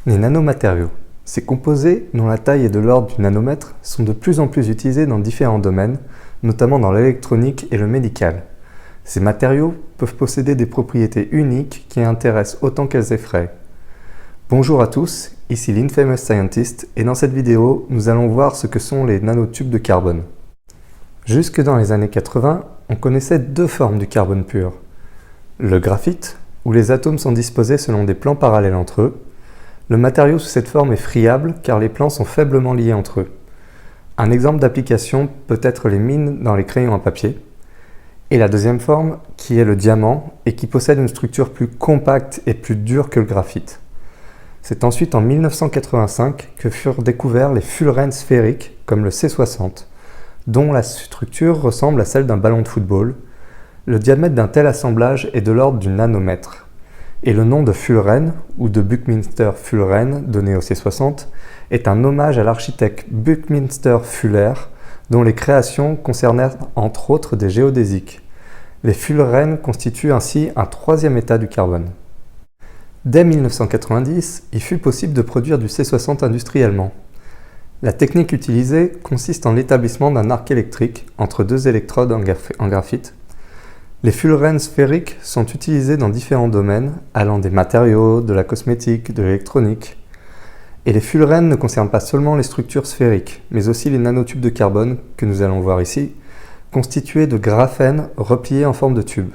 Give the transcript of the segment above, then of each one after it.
Les nanomatériaux. Ces composés, dont la taille est de l'ordre du nanomètre, sont de plus en plus utilisés dans différents domaines, notamment dans l'électronique et le médical. Ces matériaux peuvent posséder des propriétés uniques qui intéressent autant qu'elles effraient. Bonjour à tous, ici l'Infamous Scientist et dans cette vidéo, nous allons voir ce que sont les nanotubes de carbone. Jusque dans les années 80, on connaissait deux formes du carbone pur. Le graphite, où les atomes sont disposés selon des plans parallèles entre eux. Le matériau sous cette forme est friable car les plans sont faiblement liés entre eux. Un exemple d'application peut être les mines dans les crayons à papier. Et la deuxième forme, qui est le diamant et qui possède une structure plus compacte et plus dure que le graphite. C'est ensuite en 1985 que furent découverts les fullerenes sphériques comme le C60, dont la structure ressemble à celle d'un ballon de football. Le diamètre d'un tel assemblage est de l'ordre du nanomètre. Et le nom de Fullerene, ou de Buckminster Fullerene, donné au C60, est un hommage à l'architecte Buckminster Fuller, dont les créations concernèrent entre autres des géodésiques. Les fullerenes constituent ainsi un troisième état du carbone. Dès 1990, il fut possible de produire du C60 industriellement. La technique utilisée consiste en l'établissement d'un arc électrique entre deux électrodes en graphite. Les fullerenes sphériques sont utilisés dans différents domaines, allant des matériaux, de la cosmétique, de l'électronique. Et les fullerenes ne concernent pas seulement les structures sphériques, mais aussi les nanotubes de carbone, que nous allons voir ici, constitués de graphène repliés en forme de tube.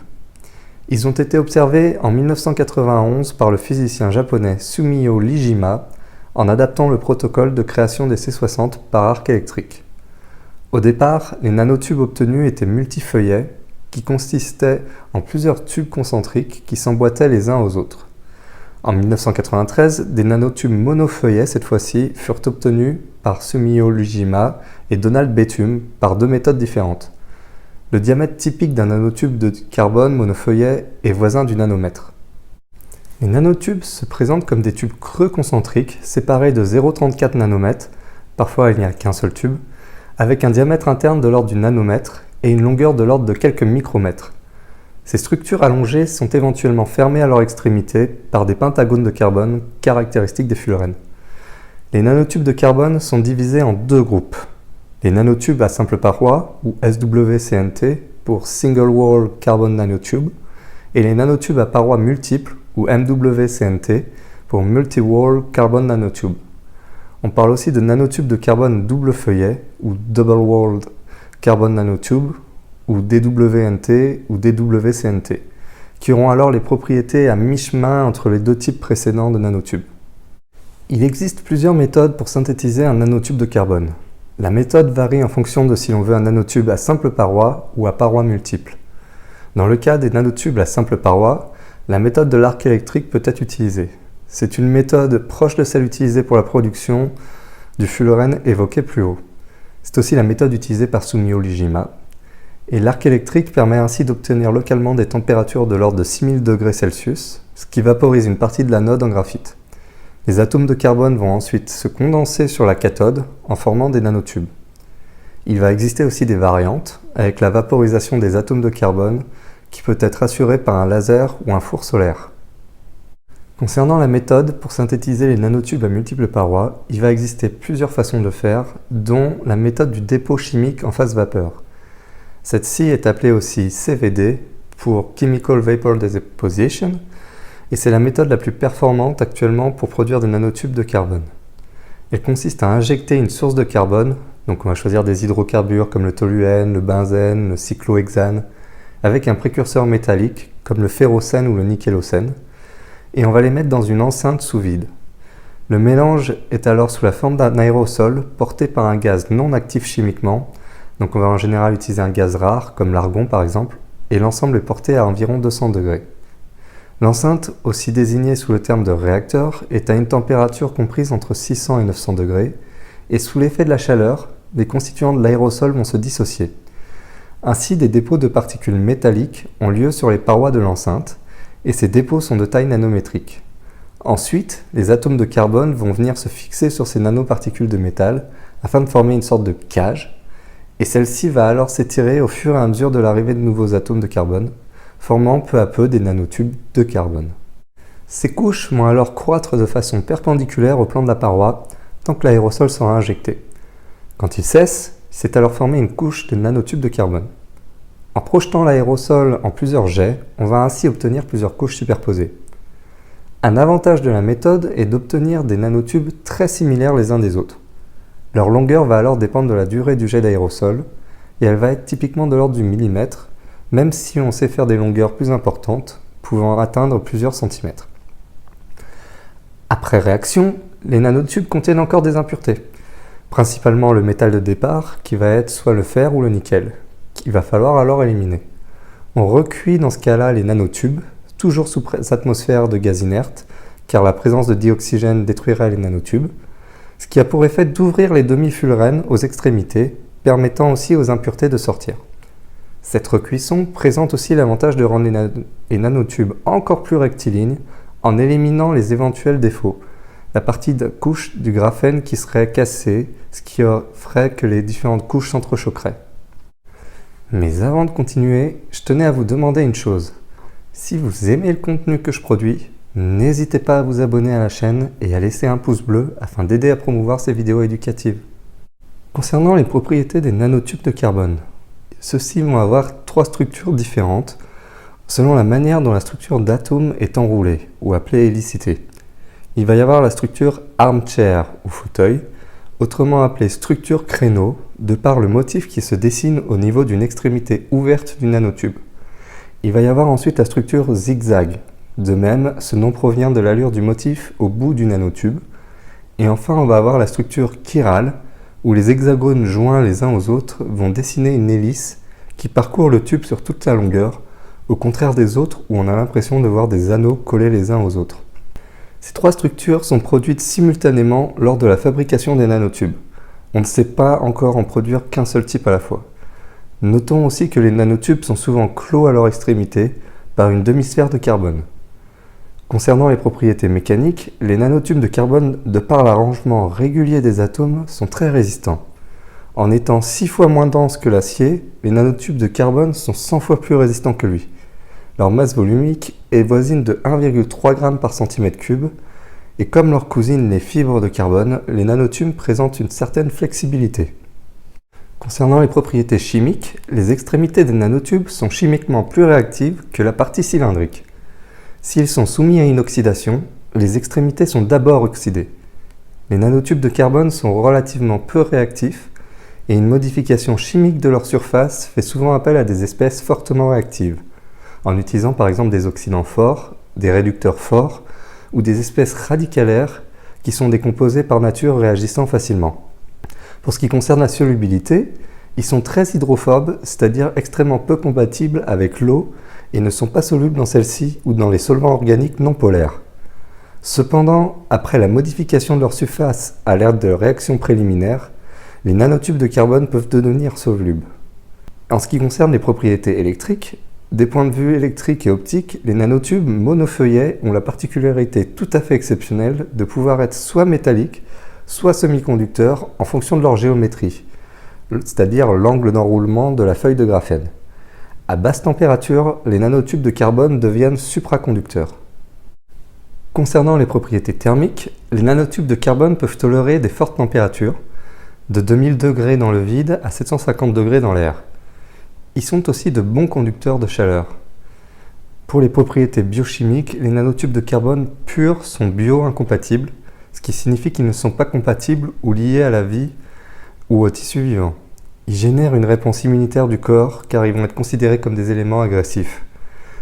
Ils ont été observés en 1991 par le physicien japonais Sumio Lijima, en adaptant le protocole de création des C60 par arc électrique. Au départ, les nanotubes obtenus étaient multifeuillets, qui consistait en plusieurs tubes concentriques qui s'emboîtaient les uns aux autres. En 1993, des nanotubes monofeuillets, cette fois-ci, furent obtenus par Sumio Lijima et Donald Bethune par deux méthodes différentes. Le diamètre typique d'un nanotube de carbone monofeuillet est voisin du nanomètre. Les nanotubes se présentent comme des tubes creux concentriques séparés de 0,34 nanomètres, parfois il n'y a qu'un seul tube, avec un diamètre interne de l'ordre du nanomètre et une longueur de l'ordre de quelques micromètres. Ces structures allongées sont éventuellement fermées à leur extrémité par des pentagones de carbone caractéristiques des fullerenes. Les nanotubes de carbone sont divisés en deux groupes. Les nanotubes à simple paroi, ou SWCNT, pour Single Wall Carbon Nanotube, et les nanotubes à parois multiples, ou MWCNT, pour Multi-Wall Carbon Nanotube. On parle aussi de nanotubes de carbone double feuillet, ou Double Walled Carbon Nanotube, ou DWNT ou DWCNT, qui auront alors les propriétés à mi-chemin entre les deux types précédents de nanotubes. Il existe plusieurs méthodes pour synthétiser un nanotube de carbone. La méthode varie en fonction de si l'on veut un nanotube à simple paroi ou à parois multiples. Dans le cas des nanotubes à simple paroi, la méthode de l'arc électrique peut être utilisée. C'est une méthode proche de celle utilisée pour la production du fullerène évoqué plus haut. C'est aussi la méthode utilisée par Sumio Lijima. Et l'arc électrique permet ainsi d'obtenir localement des températures de l'ordre de 6000 degrés Celsius, ce qui vaporise une partie de l'anode en graphite. Les atomes de carbone vont ensuite se condenser sur la cathode en formant des nanotubes. Il va exister aussi des variantes, avec la vaporisation des atomes de carbone, qui peut être assurée par un laser ou un four solaire. Concernant la méthode pour synthétiser les nanotubes à multiples parois, il va exister plusieurs façons de faire, dont la méthode du dépôt chimique en phase vapeur. Cette-ci est appelée aussi CVD pour Chemical Vapor Deposition, et c'est la méthode la plus performante actuellement pour produire des nanotubes de carbone. Elle consiste à injecter une source de carbone, donc on va choisir des hydrocarbures comme le toluène, le benzène, le cyclohexane, avec un précurseur métallique comme le ferrocène ou le nickelocène, et on va les mettre dans une enceinte sous vide. Le mélange est alors sous la forme d'un aérosol porté par un gaz non actif chimiquement, donc on va en général utiliser un gaz rare comme l'argon par exemple, et l'ensemble est porté à environ 200 degrés. L'enceinte, aussi désignée sous le terme de réacteur, est à une température comprise entre 600 et 900 degrés, et sous l'effet de la chaleur, les constituants de l'aérosol vont se dissocier. Ainsi, des dépôts de particules métalliques ont lieu sur les parois de l'enceinte, et ces dépôts sont de taille nanométrique. Ensuite, les atomes de carbone vont venir se fixer sur ces nanoparticules de métal afin de former une sorte de cage, et celle-ci va alors s'étirer au fur et à mesure de l'arrivée de nouveaux atomes de carbone, formant peu à peu des nanotubes de carbone. Ces couches vont alors croître de façon perpendiculaire au plan de la paroi tant que l'aérosol sera injecté. Quand il cesse, il s'est alors formé une couche de nanotubes de carbone. En projetant l'aérosol en plusieurs jets, on va ainsi obtenir plusieurs couches superposées. Un avantage de la méthode est d'obtenir des nanotubes très similaires les uns des autres. Leur longueur va alors dépendre de la durée du jet d'aérosol et elle va être typiquement de l'ordre du millimètre, même si on sait faire des longueurs plus importantes, pouvant atteindre plusieurs centimètres. Après réaction, les nanotubes contiennent encore des impuretés, principalement le métal de départ qui va être soit le fer ou le nickel, qu'il va falloir alors éliminer. On recuit dans ce cas-là les nanotubes, toujours sous atmosphère de gaz inerte, car la présence de dioxygène détruirait les nanotubes, ce qui a pour effet d'ouvrir les demi-fullerenes aux extrémités, permettant aussi aux impuretés de sortir. Cette recuisson présente aussi l'avantage de rendre les nanotubes encore plus rectilignes en éliminant les éventuels défauts, la partie de couche du graphène qui serait cassée, ce qui ferait que les différentes couches s'entrechoqueraient. Mais avant de continuer, je tenais à vous demander une chose. Si vous aimez le contenu que je produis, n'hésitez pas à vous abonner à la chaîne et à laisser un pouce bleu afin d'aider à promouvoir ces vidéos éducatives. Concernant les propriétés des nanotubes de carbone, ceux-ci vont avoir 3 structures différentes selon la manière dont la structure d'atome est enroulée ou appelée hélicité. Il va y avoir la structure armchair ou fauteuil, autrement appelée structure créneau, de par le motif qui se dessine au niveau d'une extrémité ouverte du nanotube. Il va y avoir ensuite la structure zigzag. De même, ce nom provient de l'allure du motif au bout du nanotube. Et enfin, on va avoir la structure chirale, où les hexagones joints les uns aux autres vont dessiner une hélice qui parcourt le tube sur toute sa longueur, au contraire des autres où on a l'impression de voir des anneaux collés les uns aux autres. Ces 3 structures sont produites simultanément lors de la fabrication des nanotubes. On ne sait pas encore en produire qu'un seul type à la fois. Notons aussi que les nanotubes sont souvent clos à leur extrémité par une demi-sphère de carbone. Concernant les propriétés mécaniques, les nanotubes de carbone, de par l'arrangement régulier des atomes, sont très résistants. En étant 6 fois moins denses que l'acier, les nanotubes de carbone sont 100 fois plus résistants que lui. Leur masse volumique est voisine de 1,3 g par cm3, et comme leurs cousines les fibres de carbone, les nanotubes présentent une certaine flexibilité. Concernant les propriétés chimiques, les extrémités des nanotubes sont chimiquement plus réactives que la partie cylindrique. S'ils sont soumis à une oxydation, les extrémités sont d'abord oxydées. Les nanotubes de carbone sont relativement peu réactifs et une modification chimique de leur surface fait souvent appel à des espèces fortement réactives, en utilisant par exemple des oxydants forts, des réducteurs forts ou des espèces radicalaires qui sont des composés par nature réagissant facilement. Pour ce qui concerne la solubilité, ils sont très hydrophobes, c'est-à-dire extrêmement peu compatibles avec l'eau et ne sont pas solubles dans celle-ci ou dans les solvants organiques non polaires. Cependant, après la modification de leur surface à l'ère de réactions préliminaires, les nanotubes de carbone peuvent devenir solubles. En ce qui concerne les propriétés électriques, des points de vue électriques et optiques, les nanotubes monofeuillets ont la particularité tout à fait exceptionnelle de pouvoir être soit métalliques, soit semi-conducteurs en fonction de leur géométrie, c'est-à-dire l'angle d'enroulement de la feuille de graphène. À basse température, les nanotubes de carbone deviennent supraconducteurs. Concernant les propriétés thermiques, les nanotubes de carbone peuvent tolérer des fortes températures, de 2000 degrés dans le vide à 750 degrés dans l'air. Ils sont aussi de bons conducteurs de chaleur. Pour les propriétés biochimiques, les nanotubes de carbone purs sont bio-incompatibles, ce qui signifie qu'ils ne sont pas compatibles ou liés à la vie ou au tissu vivant. Ils génèrent une réponse immunitaire du corps car ils vont être considérés comme des éléments agressifs.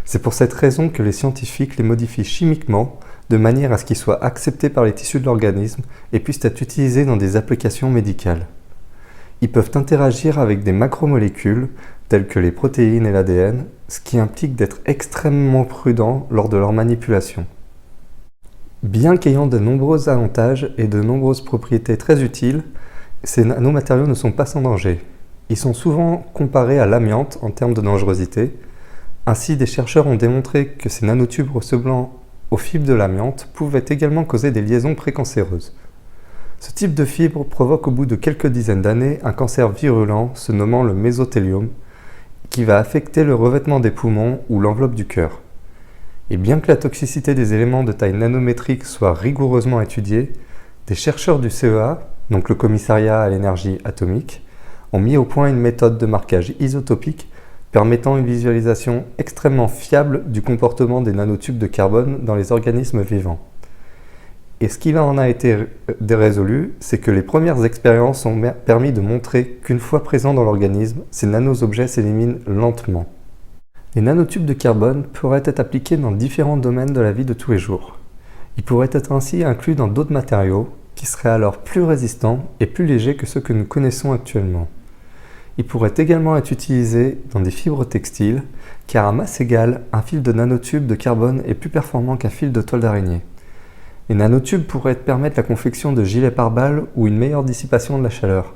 C'est pour cette raison que les scientifiques les modifient chimiquement de manière à ce qu'ils soient acceptés par les tissus de l'organisme et puissent être utilisés dans des applications médicales. Ils peuvent interagir avec des macromolécules telles que les protéines et l'ADN, ce qui implique d'être extrêmement prudent lors de leur manipulation. Bien qu'ayant de nombreux avantages et de nombreuses propriétés très utiles, ces nanomatériaux ne sont pas sans danger. Ils sont souvent comparés à l'amiante en termes de dangerosité. Ainsi, des chercheurs ont démontré que ces nanotubes ressemblant aux fibres de l'amiante pouvaient également causer des liaisons précancéreuses. Ce type de fibre provoque au bout de quelques dizaines d'années un cancer virulent se nommant le mésothéliome, qui va affecter le revêtement des poumons ou l'enveloppe du cœur. Et bien que la toxicité des éléments de taille nanométrique soit rigoureusement étudiée, des chercheurs du CEA, donc le Commissariat à l'énergie atomique, ont mis au point une méthode de marquage isotopique permettant une visualisation extrêmement fiable du comportement des nanotubes de carbone dans les organismes vivants. Et ce qui en a été résolu, c'est que les premières expériences ont permis de montrer qu'une fois présents dans l'organisme, ces nanoobjets s'éliminent lentement. Les nanotubes de carbone pourraient être appliqués dans différents domaines de la vie de tous les jours. Ils pourraient être ainsi inclus dans d'autres matériaux qui seraient alors plus résistants et plus légers que ceux que nous connaissons actuellement. Ils pourraient également être utilisés dans des fibres textiles, car à masse égale, un fil de nanotube de carbone est plus performant qu'un fil de toile d'araignée. Les nanotubes pourraient permettre la confection de gilets pare-balles ou une meilleure dissipation de la chaleur.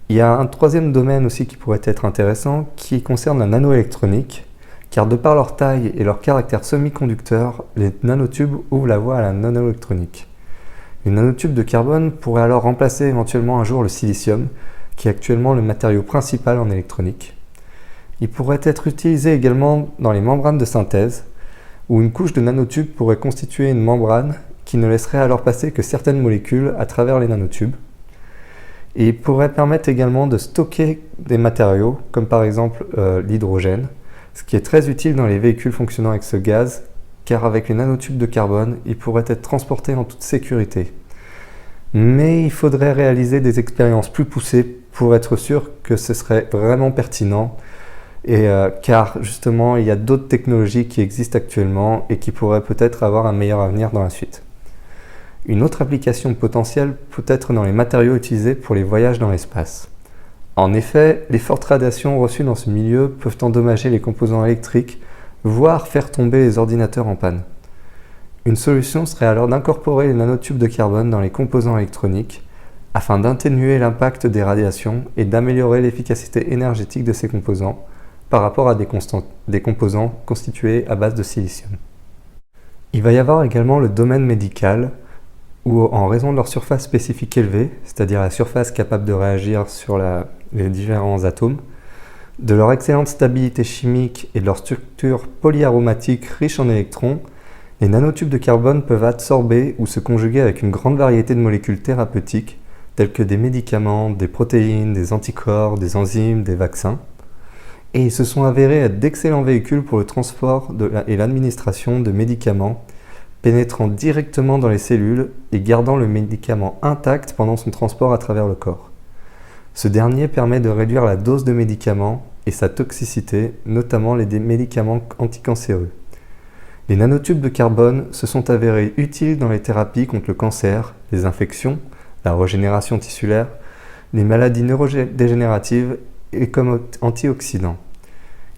Il y a un troisième domaine aussi qui pourrait être intéressant, qui concerne la nanoélectronique, car de par leur taille et leur caractère semi-conducteur, les nanotubes ouvrent la voie à la nanoélectronique. Les nanotubes de carbone pourraient alors remplacer éventuellement un jour le silicium, qui est actuellement le matériau principal en électronique. Ils pourraient être utilisés également dans les membranes de synthèse, où une couche de nanotubes pourrait constituer une membrane qui ne laisserait alors passer que certaines molécules à travers les nanotubes. Et il pourrait permettre également de stocker des matériaux, comme par exemple l'hydrogène, ce qui est très utile dans les véhicules fonctionnant avec ce gaz, car avec les nanotubes de carbone, il pourrait être transporté en toute sécurité. Mais il faudrait réaliser des expériences plus poussées pour être sûr que ce serait vraiment pertinent, car justement il y a d'autres technologies qui existent actuellement et qui pourraient peut-être avoir un meilleur avenir dans la suite. Une autre application potentielle peut être dans les matériaux utilisés pour les voyages dans l'espace. En effet, les fortes radiations reçues dans ce milieu peuvent endommager les composants électriques, voire faire tomber les ordinateurs en panne. Une solution serait alors d'incorporer les nanotubes de carbone dans les composants électroniques afin d'atténuer l'impact des radiations et d'améliorer l'efficacité énergétique de ces composants par rapport à des composants constitués à base de silicium. Il va y avoir également le domaine médical où, en raison de leur surface spécifique élevée, c'est-à-dire la surface capable de réagir sur les différents atomes, de leur excellente stabilité chimique et de leur structure polyaromatique riche en électrons, les nanotubes de carbone peuvent absorber ou se conjuguer avec une grande variété de molécules thérapeutiques telles que des médicaments, des protéines, des anticorps, des enzymes, des vaccins. Et ils se sont avérés être d'excellents véhicules pour le transport et l'administration de médicaments pénétrant directement dans les cellules et gardant le médicament intact pendant son transport à travers le corps. Ce dernier permet de réduire la dose de médicaments et sa toxicité, notamment les médicaments anticancéreux. Les nanotubes de carbone se sont avérés utiles dans les thérapies contre le cancer, les infections, la régénération tissulaire, les maladies neurodégénératives et comme antioxydants.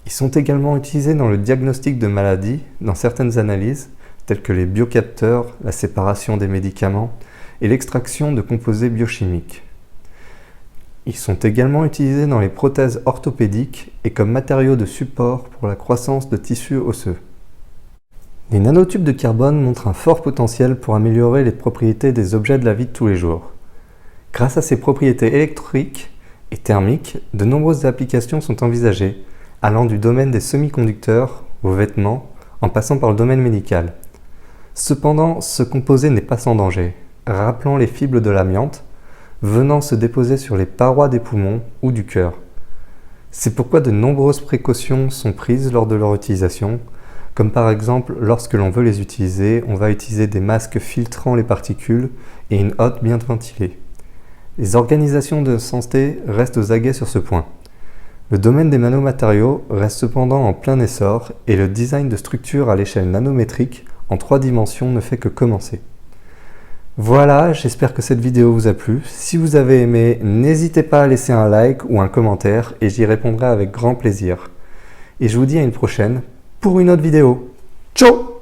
Ils sont également utilisés dans le diagnostic de maladies, dans certaines analyses, telles que les biocapteurs, la séparation des médicaments et l'extraction de composés biochimiques. Ils sont également utilisés dans les prothèses orthopédiques et comme matériaux de support pour la croissance de tissus osseux. Les nanotubes de carbone montrent un fort potentiel pour améliorer les propriétés des objets de la vie de tous les jours. Grâce à ses propriétés électriques et thermiques, de nombreuses applications sont envisagées, allant du domaine des semi-conducteurs aux vêtements, en passant par le domaine médical. Cependant, ce composé n'est pas sans danger, rappelant les fibres de l'amiante, venant se déposer sur les parois des poumons ou du cœur. C'est pourquoi de nombreuses précautions sont prises lors de leur utilisation, comme par exemple lorsque l'on veut les utiliser, on va utiliser des masques filtrant les particules et une hotte bien ventilée. Les organisations de santé restent aux aguets sur ce point. Le domaine des nanomatériaux reste cependant en plein essor et le design de structures à l'échelle nanométrique en 3 dimensions ne fait que commencer. Voilà, j'espère que cette vidéo vous a plu. Si vous avez aimé, n'hésitez pas à laisser un like ou un commentaire et j'y répondrai avec grand plaisir. Et je vous dis à une prochaine pour une autre vidéo. Ciao!